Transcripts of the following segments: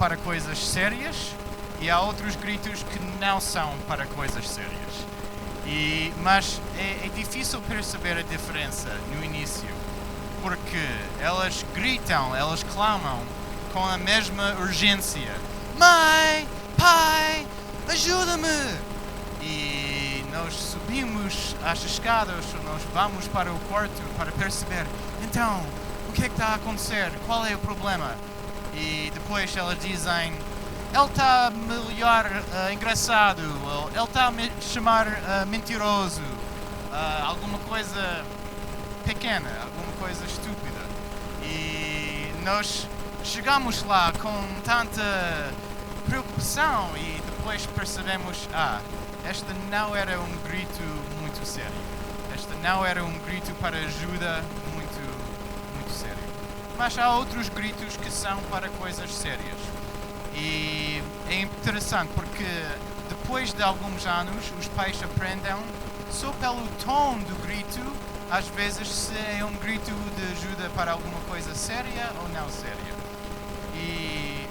para coisas sérias e há outros gritos que não são para coisas sérias. Mas é difícil perceber a diferença no início, porque elas gritam, elas clamam com a mesma urgência. Mãe, pai, ajuda-me! E nós subimos as escadas, nós vamos para o quarto para perceber, então, o que é que está a acontecer? Qual é o problema? E depois elas dizem, ele está a me olhar engraçado, ou ele está a me chamar mentiroso, alguma coisa pequena, alguma coisa estúpida. E nós chegamos lá com tanta preocupação e depois percebemos, este não era um grito muito sério. Este não era um grito para ajuda muito sério. Mas há outros gritos que são para coisas sérias. E é interessante porque depois de alguns anos os pais aprendem só pelo tom do grito, às vezes se é um grito de ajuda para alguma coisa séria ou não séria. E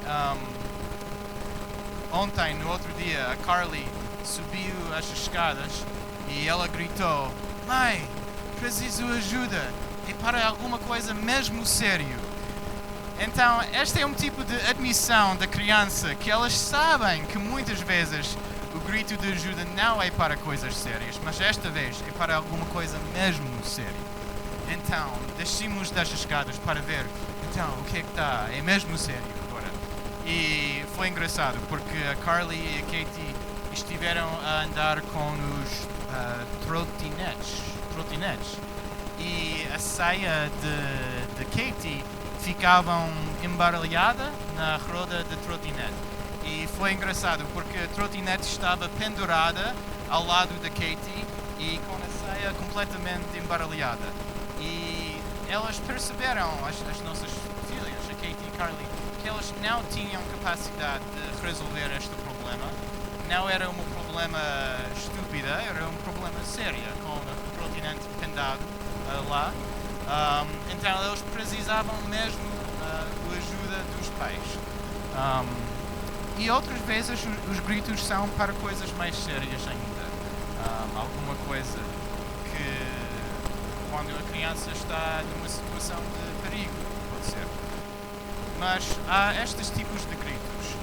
ontem, no outro dia, a Carly subiu as escadas e ela gritou, mãe, preciso ajuda, é para alguma coisa mesmo sério. Então, este é um tipo de admissão da criança que elas sabem que muitas vezes o grito de ajuda não é para coisas sérias, mas esta vez é para alguma coisa mesmo séria. Então, descemos das escadas para ver, então, o que é que está? É mesmo sério agora. E foi engraçado, porque a Carly e a Katie estiveram a andar com os trotinetes. E a saia de Katie ficavam embaralhada na roda de trotinete. E foi engraçado porque a trotinete estava pendurada ao lado da Katie e com a saia completamente embaralhada. E elas perceberam, as nossas filhas, a Katie e Carly, que elas não tinham capacidade de resolver este problema. Não era um problema estúpido, era um problema sério, com a trotinete pendado lá. Então eles precisavam mesmo da ajuda dos pais. E outras vezes os gritos são para coisas mais sérias ainda. Alguma coisa que quando a criança está numa situação de perigo, pode ser. Mas há estes tipos de gritos.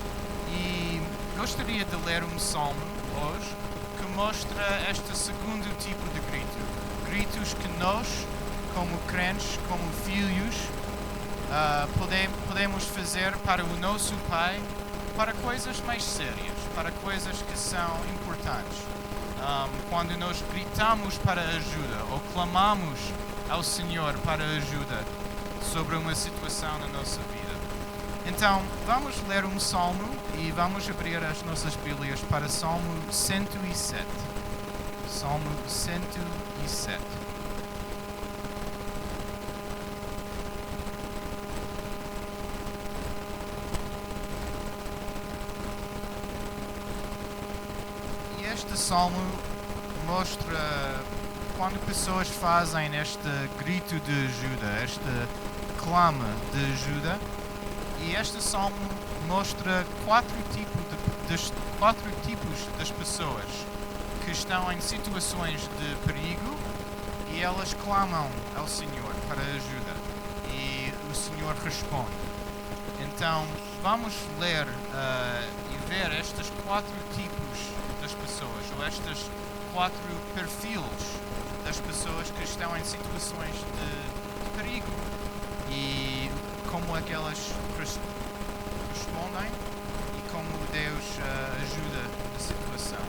E gostaria de ler um salmo hoje que mostra este segundo tipo de grito. Gritos que nós, como crentes, como filhos, podemos fazer para o nosso Pai, para coisas mais sérias, para coisas que são importantes. Quando nós gritamos para ajuda ou clamamos ao Senhor para ajuda sobre uma situação na nossa vida. Então, vamos ler um salmo e vamos abrir as nossas Bíblias para Salmo 107. Salmo 107. Este salmo mostra quando pessoas fazem este grito de ajuda, este clama de ajuda, e este salmo mostra quatro tipos das pessoas que estão em situações de perigo e elas clamam ao Senhor para ajuda e o Senhor responde. Então vamos ler e ver estes quatro tipos das pessoas, ou estes quatro perfis das pessoas que estão em situações de perigo e como é que elas respondem e como Deus ajuda na situação.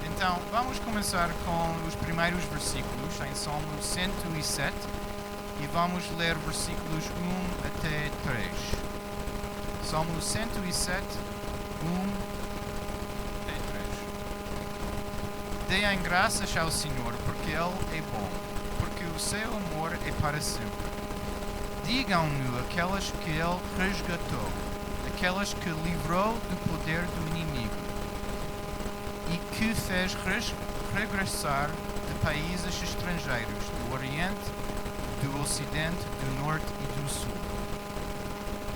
Então, vamos começar com os primeiros versículos em Salmo 107 e vamos ler versículos 1 até 3. Salmo 107, 1 Deem graças ao Senhor, porque Ele é bom, porque o seu amor é para sempre. Digam-no aquelas que Ele resgatou, aquelas que livrou do poder do inimigo, e que fez regressar de países estrangeiros, do Oriente, do Ocidente, do Norte e do Sul.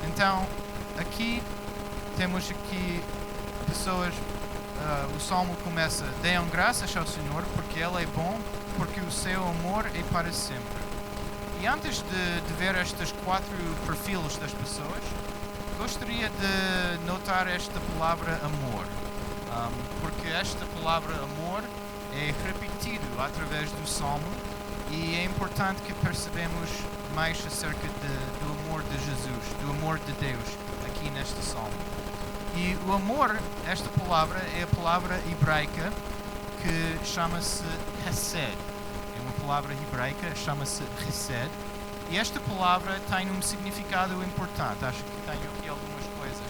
Então, aqui temos aqui pessoas, o Salmo começa: deem graças ao Senhor porque Ele é bom, porque o seu amor é para sempre. E antes de ver estes 4 perfis das pessoas, gostaria de notar esta palavra amor, porque esta palavra amor é repetido através do Salmo e é importante que percebamos mais acerca do amor de Jesus, do amor de Deus aqui neste Salmo. E o amor, esta palavra é a palavra hebraica que chama-se Hesed. É uma palavra hebraica, chama-se Hesed. E esta palavra tem um significado importante. Acho que tenho aqui algumas coisas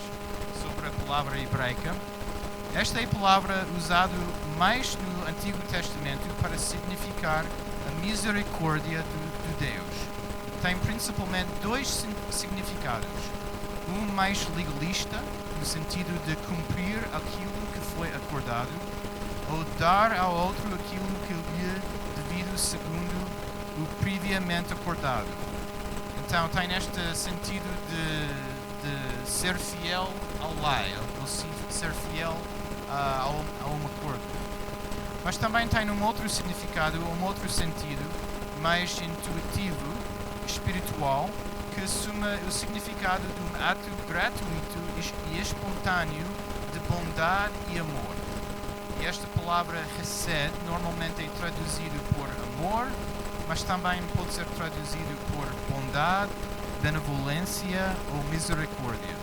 sobre a palavra hebraica. Esta é a palavra usada mais no Antigo Testamento para significar a misericórdia de Deus. Tem principalmente 2 significados. Um mais legalista, no sentido de cumprir aquilo que foi acordado, ou dar ao outro aquilo que lhe devido segundo o previamente acordado. Então tem este sentido de ser fiel à lei, ou ser fiel a um acordo. Mas também tem um outro significado, um outro sentido, mais intuitivo, espiritual, que assume o significado de um ato gratuito e espontâneo de bondade e amor. E esta palavra Hesed normalmente é traduzido por amor, mas também pode ser traduzido por bondade, benevolência ou misericórdia.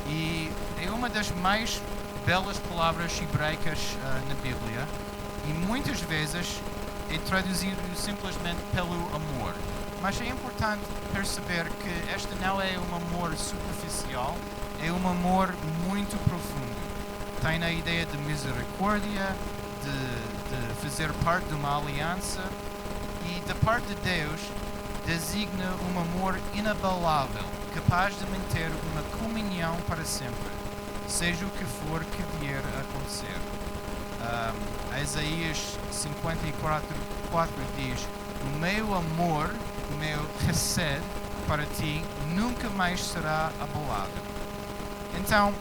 E é uma das mais belas palavras hebraicas na Bíblia e muitas vezes é traduzido simplesmente pelo amor. Mas é importante perceber que este não é um amor superficial, é um amor muito profundo. Tem a ideia de misericórdia, de fazer parte de uma aliança e, da parte de Deus, designa um amor inabalável, capaz de manter uma comunhão para sempre, seja o que for que vier a acontecer. Isaías 54:4 diz: o meu amor, o meu Hesed para ti nunca mais será abalado. Então,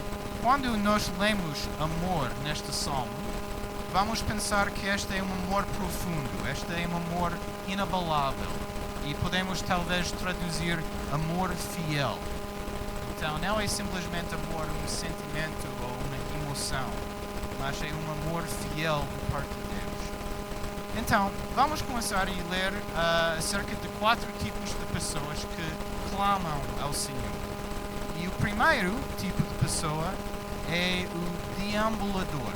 quando nós lemos amor neste salmo, vamos pensar que este é um amor profundo, este é um amor inabalável e podemos talvez traduzir amor fiel. Então, não é simplesmente amor, um sentimento ou uma emoção, mas é um amor fiel de parte de Deus. Então, vamos começar a ler acerca de 4 tipos de pessoas que clamam ao Senhor. E o primeiro tipo de pessoa é o deambulador.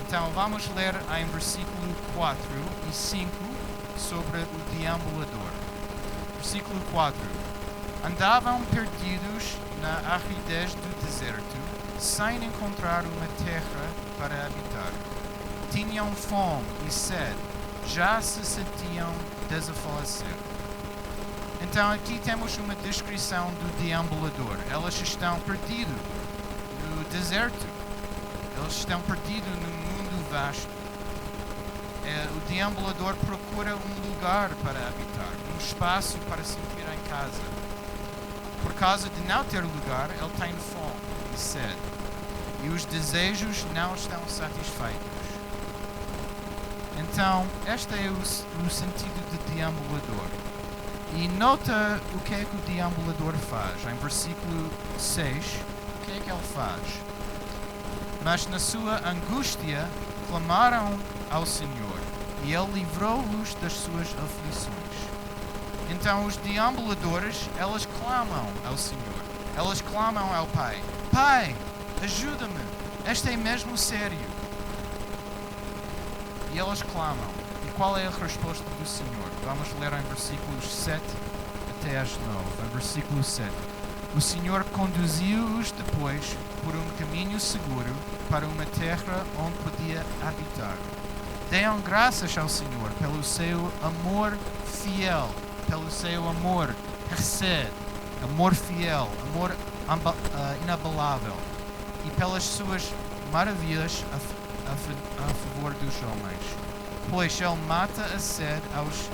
Então, vamos ler em versículo 4 e 5 sobre o deambulador. Versículo 4. Andavam perdidos na aridez do deserto, sem encontrar uma terra para habitar. Tinham fome e sede, já se sentiam desafalecer. Então aqui temos uma descrição do deambulador. Elas estão perdidos no deserto. Eles estão perdidos no mundo vasto. O deambulador procura um lugar para habitar, um espaço para se sentir em casa. Por causa de não ter lugar, ele tem fome e sede. E os desejos não estão satisfeitos. Então, este é o sentido de deambulador. E nota o que é que o deambulador faz. Em versículo 6, o que é que ele faz? Mas na sua angústia clamaram ao Senhor, e Ele livrou-os das suas aflições. Então os deambuladores, elas clamam ao Senhor. Elas clamam ao Pai. Pai, ajuda-me. Este é mesmo sério. E elas clamam. E qual é a resposta do Senhor? Vamos ler em versículos 7 até às 9. Em versículo 7. O Senhor conduziu-os depois por um caminho seguro para uma terra onde podia habitar. Deem graças ao Senhor pelo seu amor fiel, pelo seu amor Hesed, amor fiel, amor inabalável, e pelas suas maravilhas a favor dos homens. Pois Ele mata a sede aos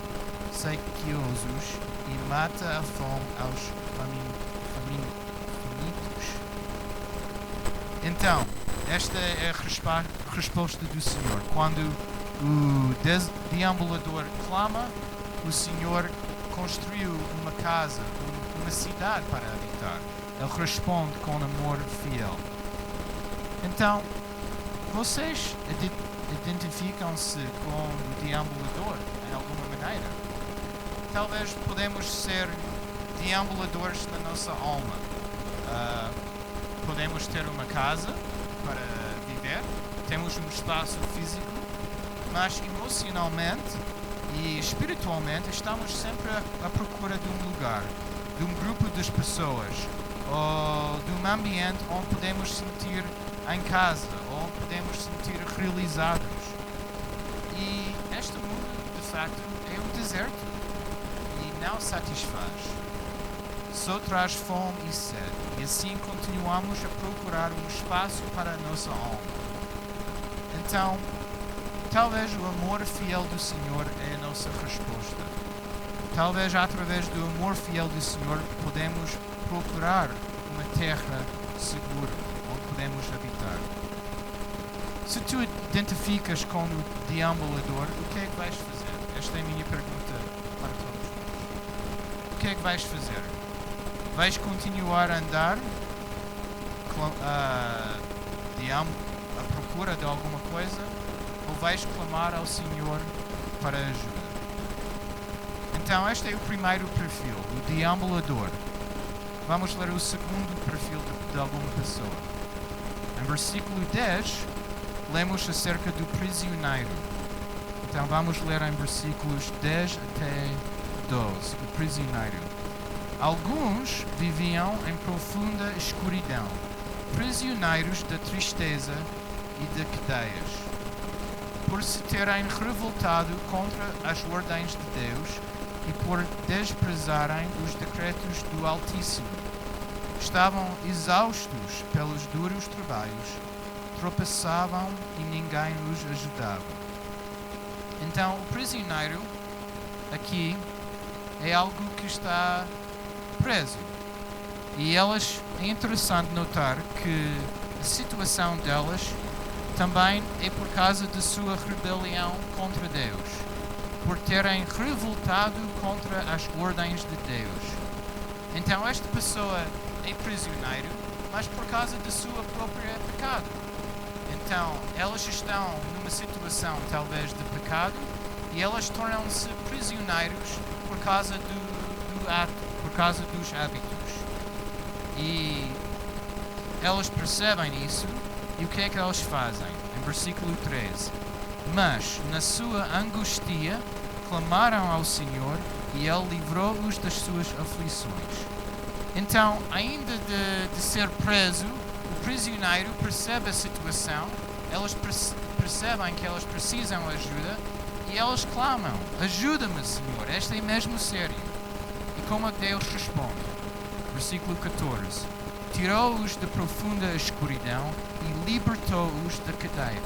sequiosos e mata a fome aos famintos. Então, esta é a resposta do Senhor. Quando o deambulador clama, o Senhor construiu uma casa, uma cidade para habitar. Ele responde com amor fiel. Então, vocês identificam-se com o deambulador em alguma maneira? Talvez podemos ser deambuladores na nossa alma. Podemos ter uma casa para viver, temos um espaço físico, mas emocionalmente e espiritualmente estamos sempre à procura de um lugar, de um grupo de pessoas, ou de um ambiente onde podemos sentir em casa, onde podemos sentir realizados. E este mundo, de facto, é um deserto e não satisfaz. Só traz fome e sede, e assim continuamos a procurar um espaço para a nossa alma. Então, talvez o amor fiel do Senhor é a nossa resposta. Talvez através do amor fiel do Senhor podemos procurar uma terra segura onde podemos habitar. Se tu identificas com o deambulador, o que é que vais fazer? Esta é a minha pergunta para todos. O que é que vais fazer? Vais continuar a andar à procura de alguma coisa, ou vais clamar ao Senhor para ajuda? Então, este é o primeiro perfil, o deambulador. Vamos ler o segundo perfil de alguma pessoa. Em versículo 10, lemos acerca do prisioneiro. Então, vamos ler em versículos 10 até 12, o prisioneiro. Alguns viviam em profunda escuridão, prisioneiros da tristeza e de cadeias, por se terem revoltado contra as ordens de Deus e por desprezarem os decretos do Altíssimo. Estavam exaustos pelos duros trabalhos, tropeçavam e ninguém os ajudava. Então, o prisioneiro aqui é algo que está preso. E é interessante notar que a situação delas também é por causa da sua rebelião contra Deus, por terem revoltado contra as ordens de Deus. Então esta pessoa é prisioneiro, mas por causa da sua própria pecado. Então elas estão numa situação talvez de pecado e elas tornam-se prisioneiros por causa do ato, por causa dos hábitos. E elas percebem isso, e o que é que elas fazem? Em versículo 13. Mas, na sua angústia, clamaram ao Senhor, e Ele livrou-os das suas aflições. Então, ainda de ser preso, o prisioneiro percebe a situação, elas percebem que elas precisam de ajuda, e elas clamam: ajuda-me, Senhor, esta é mesmo sério. E como é que Deus responde? Versículo 14. Tirou-os da profunda escuridão e libertou-os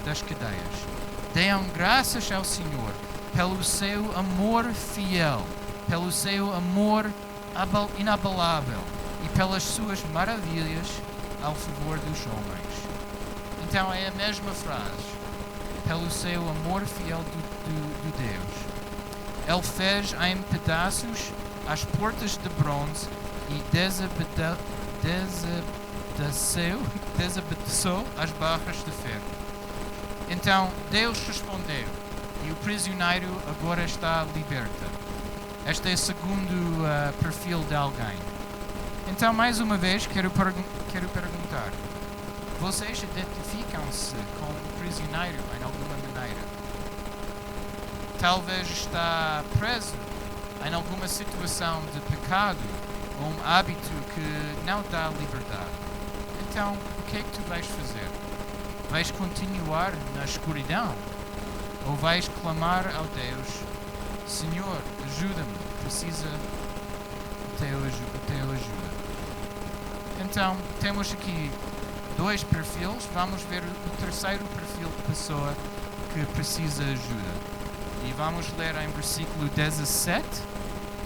das cadeias. Deem graças ao Senhor pelo seu amor fiel, pelo seu amor inabalável e pelas suas maravilhas ao favor dos homens. Então é a mesma frase. Pelo seu amor fiel de Deus. Ele fez em pedaços as portas de bronze e desapedaçou as barras de ferro. Então Deus respondeu e o prisioneiro agora está liberto. Este é o segundo perfil de alguém. Então, mais uma vez, quero perguntar: vocês identificam-se com o prisioneiro em alguma maneira? Talvez está preso em alguma situação de pecado ou um hábito que não dá liberdade. Então, o que é que tu vais fazer? Vais continuar na escuridão? Ou vais clamar ao Deus: Senhor, ajuda-me, preciso da teu ajuda. Então, temos aqui dois perfis. Vamos ver o terceiro perfil de pessoa que precisa ajuda. E vamos ler em versículo 17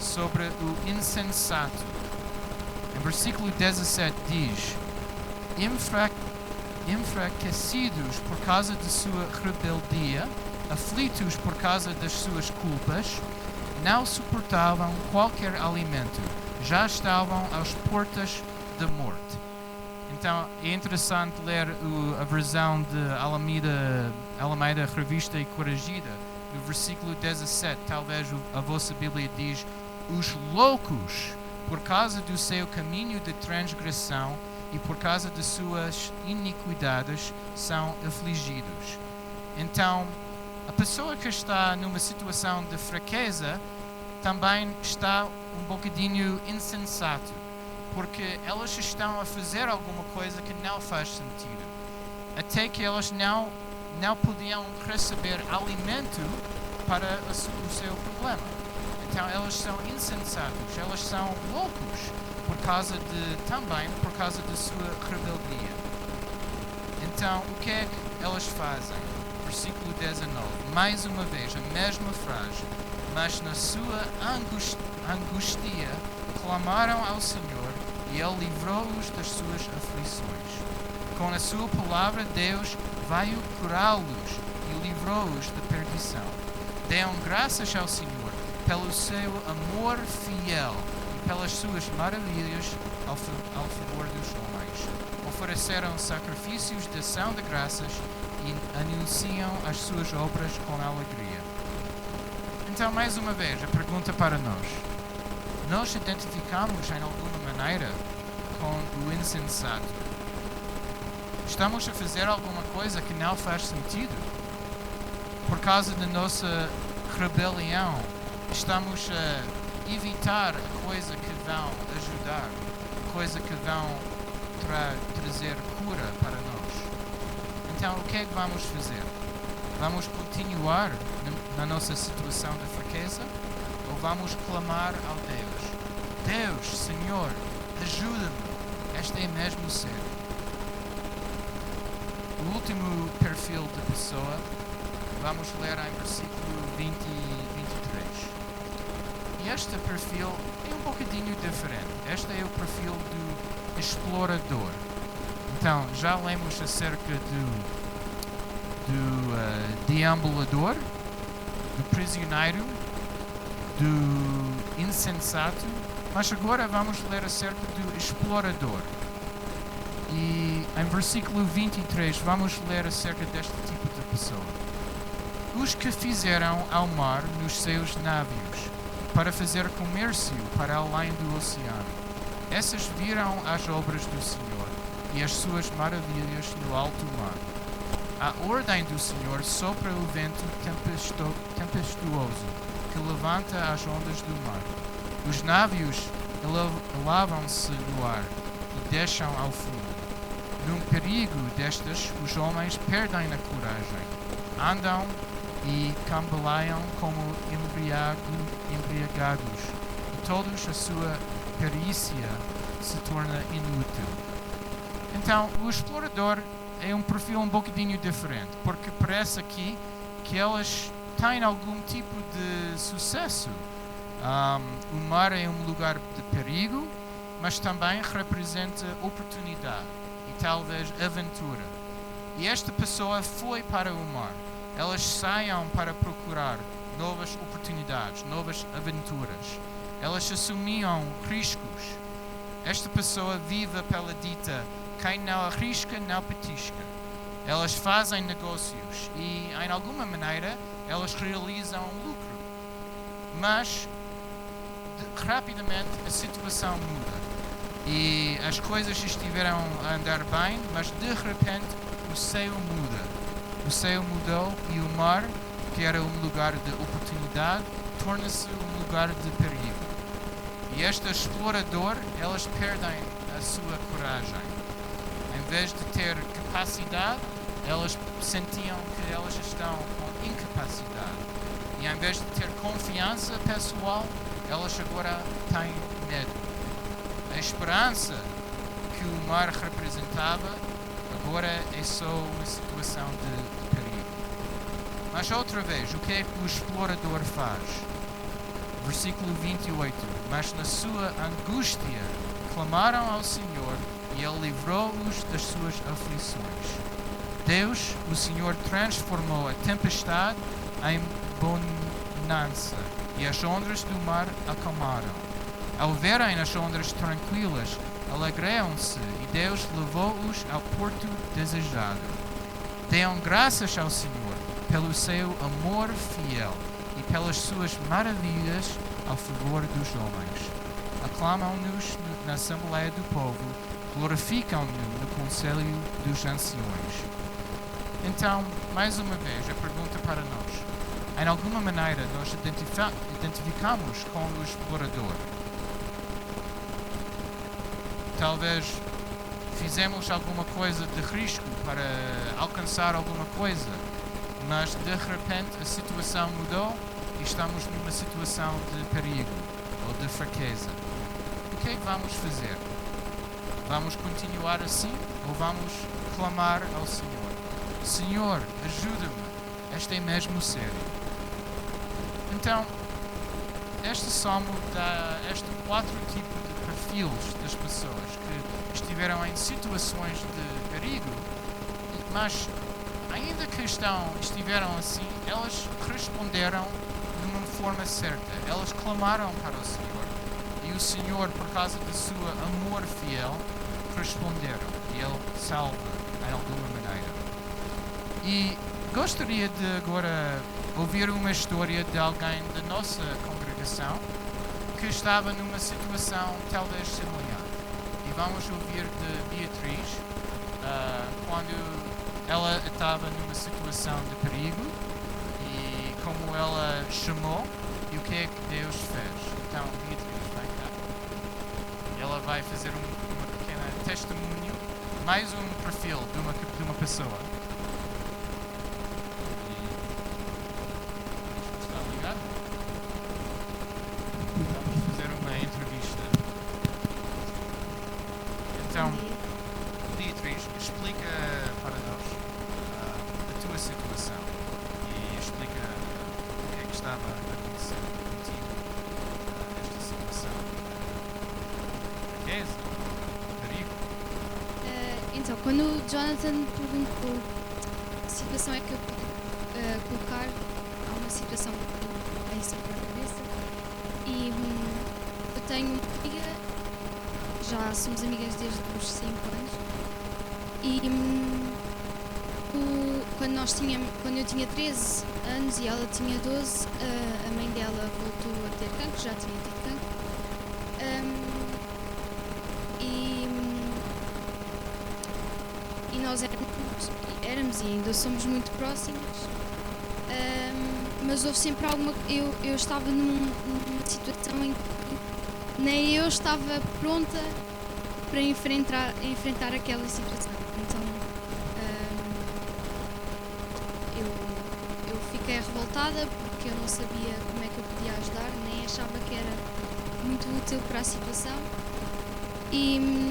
sobre o insensato. Em versículo 17 diz: enfraquecidos por causa de sua rebeldia, aflitos por causa das suas culpas, não suportavam qualquer alimento, já estavam às portas da morte. Então é interessante ler a versão de Almeida Revista e Corrigida, no versículo 17. Talvez a vossa Bíblia diz: os loucos, por causa do seu caminho de transgressão e por causa de suas iniquidades, são afligidos. Então, a pessoa que está numa situação de fraqueza também está um bocadinho insensato, porque elas estão a fazer alguma coisa que não faz sentido, até que elas não podiam receber alimento para o seu problema. Então elas são insensatos, elas são loucos também por causa da sua rebeldia. Então o que é que elas fazem? Versículo 19, mais uma vez a mesma frase: mas na sua angústia clamaram ao Senhor e Ele livrou-os das suas aflições. Com a sua palavra Deus veio curá-los e livrou-os da perdição. Deram graças ao Senhor pelo seu amor fiel e pelas suas maravilhas ao favor dos homens. Ofereceram sacrifícios de ação de graças e anunciam as suas obras com alegria. Então, mais uma vez, a pergunta para nós: nós identificamos em alguma maneira com o insensato? Estamos a fazer alguma coisa que não faz sentido? Por causa da nossa rebelião, estamos a evitar a coisa que vão ajudar, a coisa que vão trazer cura para nós. Então, o que é que vamos fazer? Vamos continuar na nossa situação de fraqueza ou vamos clamar ao Deus? Deus, Senhor, ajuda-me. Este é mesmo ser. O último perfil de pessoa, vamos ler em versículo 20 e 23. E este perfil é um bocadinho diferente. Este é o perfil do explorador. Então, já lemos acerca do deambulador, do prisioneiro, do insensato, mas agora vamos ler acerca do explorador. E em versículo 23 vamos ler acerca deste tipo de pessoa. Os que fizeram ao mar nos seus navios, para fazer comércio para além do oceano. Essas viram as obras do Senhor e as suas maravilhas no alto mar. A ordem do Senhor sopra o vento tempestuoso, que levanta as ondas do mar. Os navios elevam-se no ar e deixam ao fundo. Num perigo destas, os homens perdem a coragem, andam e cambaleiam como embriagados, e todos a sua perícia se torna inútil. Então, o explorador é um perfil um bocadinho diferente, porque parece aqui que elas têm algum tipo de sucesso. O mar é um lugar de perigo, mas também representa oportunidade e talvez aventura. E esta pessoa foi para o mar. Elas saiam para procurar novas oportunidades, novas aventuras. Elas assumiam riscos. Esta pessoa vive pela dita: quem não arrisca, não petisca. Elas fazem negócios e, em alguma maneira, elas realizam lucro. Mas, rapidamente, a situação muda. E as coisas estiveram a andar bem, mas de repente o céu muda. O céu mudou e o mar, que era um lugar de oportunidade, torna-se um lugar de perigo. E este explorador, elas perdem a sua coragem. Em vez de ter capacidade, elas sentiam que elas estão com incapacidade. E em vez de ter confiança pessoal, elas agora têm medo. A esperança que o mar representava agora é só uma situação de perigo. Mas outra vez, o que é que o explorador faz? Versículo 28. Mas na sua angústia clamaram ao Senhor e Ele livrou-os das suas aflições. Deus, o Senhor, transformou a tempestade em bonança e as ondas do mar acalmaram. Ao verem as ondas tranquilas, alegraram-se e Deus levou-os ao porto desejado. Deem graças ao Senhor pelo seu amor fiel e pelas suas maravilhas ao favor dos homens. Aclamam-nos na Assembleia do Povo, glorificam-no no Conselho dos Anciões. Então, mais uma vez, a pergunta para nós. Em alguma maneira, nós identificamos com o explorador. Talvez fizemos alguma coisa de risco para alcançar alguma coisa, mas de repente a situação mudou e estamos numa situação de perigo ou de fraqueza. O que é que vamos fazer? Vamos continuar assim ou vamos clamar ao Senhor? Senhor, ajuda-me, este é mesmo sério. Então, este salmo dá estes 4 tipos de perfis das pessoas que estiveram em situações de perigo, mas ainda que estiveram assim, elas responderam de uma forma certa. Elas clamaram para o Senhor e o Senhor, por causa do seu amor fiel, responderam e Ele salva em alguma maneira. E gostaria de agora ouvir uma história de alguém da nossa congregação que estava numa situação talvez semelhante. E vamos ouvir de Beatriz quando ela estava numa situação de perigo e como ela chamou e o que é que Deus fez. Então, Beatriz, vem cá. Ela vai fazer uma pequena testemunho, mais um perfil de uma pessoa. Está ligado? Vamos fazer uma entrevista. Então, Beatriz, explica para nós a tua situação e explica o que é que estava a acontecer contigo nesta situação de fraqueza, perigo. Então, quando o Jonathan me perguntou que situação é que eu pude colocar, há uma situação que vem sempre à cabeça e eu tenho uma amiga, já somos amigas desde os 5 anos e quando eu tinha 13 anos e ela tinha 12, a mãe dela voltou a ter cancro, já tinha tido cancro. E nós éramos e ainda somos muito próximas, mas houve sempre alguma... Eu estava numa situação em que nem eu estava pronta para enfrentar aquela situação. Então eu fiquei revoltada porque eu não sabia como é que eu podia ajudar, nem achava que era muito útil para a situação. E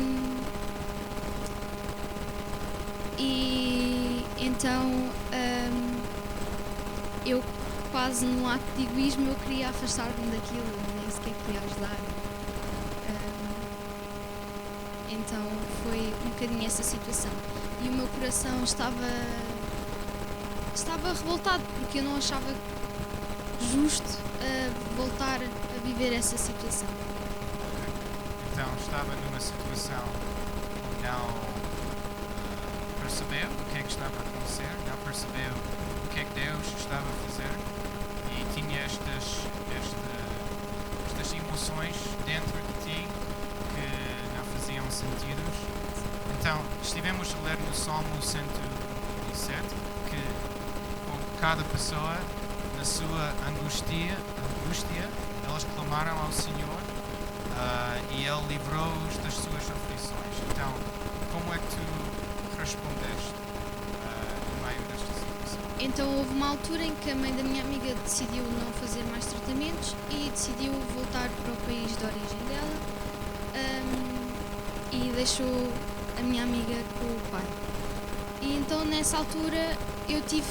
então eu quase num ato de egoísmo eu queria afastar-me daquilo, nem sequer queria ajudar. Então foi um bocadinho essa situação. E o meu coração estava revoltado porque eu não achava justo voltar a viver essa situação. Então estava numa situação onde não percebeu o que é que estava a acontecer, não percebeu o que é que Deus estava a fazer e tinha estas emoções dentro de ti que não faziam sentido. Então estivemos a ler no Salmo 107 que com cada pessoa na sua angústia elas clamaram ao Senhor e Ele livrou-os das suas aflições. Então, como é que tu respondeste no meio desta situação? Então houve uma altura em que a mãe da minha amiga decidiu não fazer mais tratamentos e decidiu voltar para o país de origem dela e deixou a minha amiga com o pai. E então nessa altura eu tive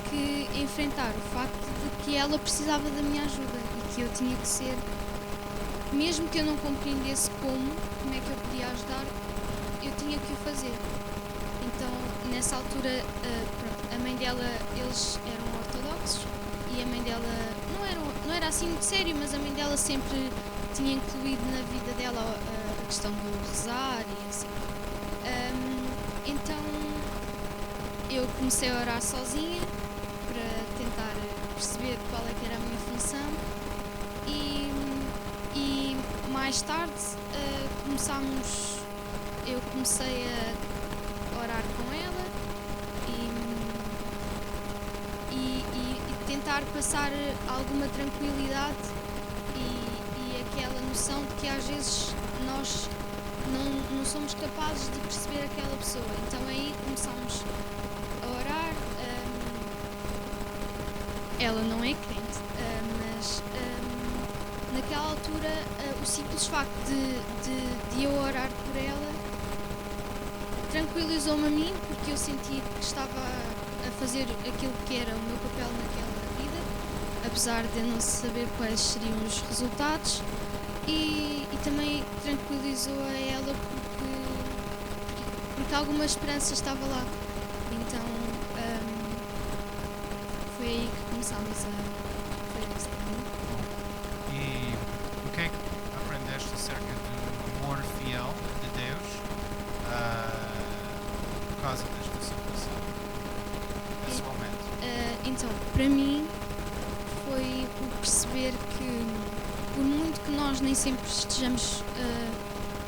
que enfrentar o facto de que ela precisava da minha ajuda e que eu tinha que ser, mesmo que eu não compreendesse como é que eu podia ajudar, eu tinha que o fazer. Então, nessa altura, pronto, a mãe dela, eles eram ortodoxos e a mãe dela não era assim muito sério, mas a mãe dela sempre tinha incluído na vida dela a questão do rezar e assim. Então, eu comecei a orar sozinha para tentar perceber qual é que era a minha função e mais tarde eu comecei a orar com ela e tentar passar alguma tranquilidade e aquela noção de que às vezes nós não somos capazes de perceber aquela pessoa. Então aí começámos a orar. Ela não é crente, mas naquela altura o simples facto de eu orar por ela tranquilizou-me a mim, porque eu sentia que estava a fazer aquilo que era o meu papel naquela vida, apesar de eu não saber quais seriam os resultados, e também tranquilizou a ela porque alguma esperança estava lá. Então foi aí que começámos a fazer isso. E o que é que aprendeste acerca do amor fiel de Deus por causa desta situação? Pessoalmente. Então, para mim, foi o perceber que, por muito que nós nem sempre estejamos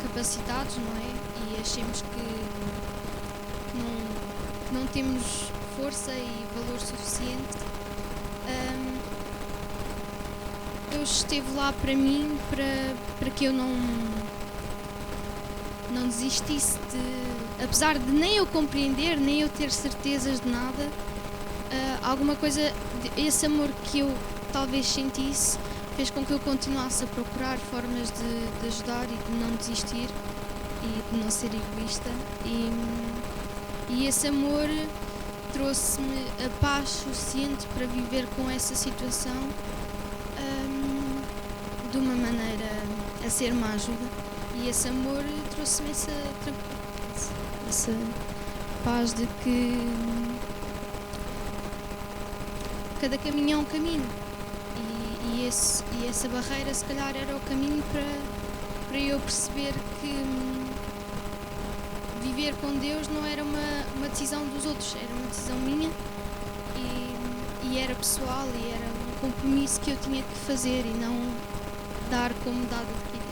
capacitados, não é? E achemos que não temos força e valor suficiente, Deus esteve lá para mim para que eu não desistisse apesar de nem eu compreender, nem eu ter certezas de nada, alguma coisa, esse amor que eu talvez sentisse, fez com que eu continuasse a procurar formas de ajudar e de não desistir e de não ser egoísta. E esse amor trouxe-me a paz suficiente para viver com essa situação de uma maneira a ser uma ajuda. E esse amor trouxe-me essa tranquilidade, essa paz de que cada caminho é um caminho. E essa barreira, se calhar, era o caminho para eu perceber que viver com Deus não era uma decisão dos outros, era uma decisão minha e era pessoal e era um compromisso que eu tinha que fazer e não dar como dado adquirido.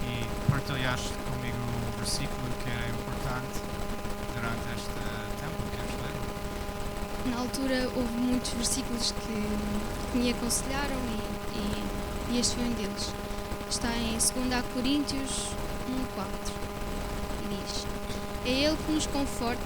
E partilhaste comigo um versículo que era importante durante este tempo, queres ler? Na altura houve muitos versículos que me aconselharam e este foi um deles. Está em 2 Coríntios 1:4 e diz: É Ele que nos conforta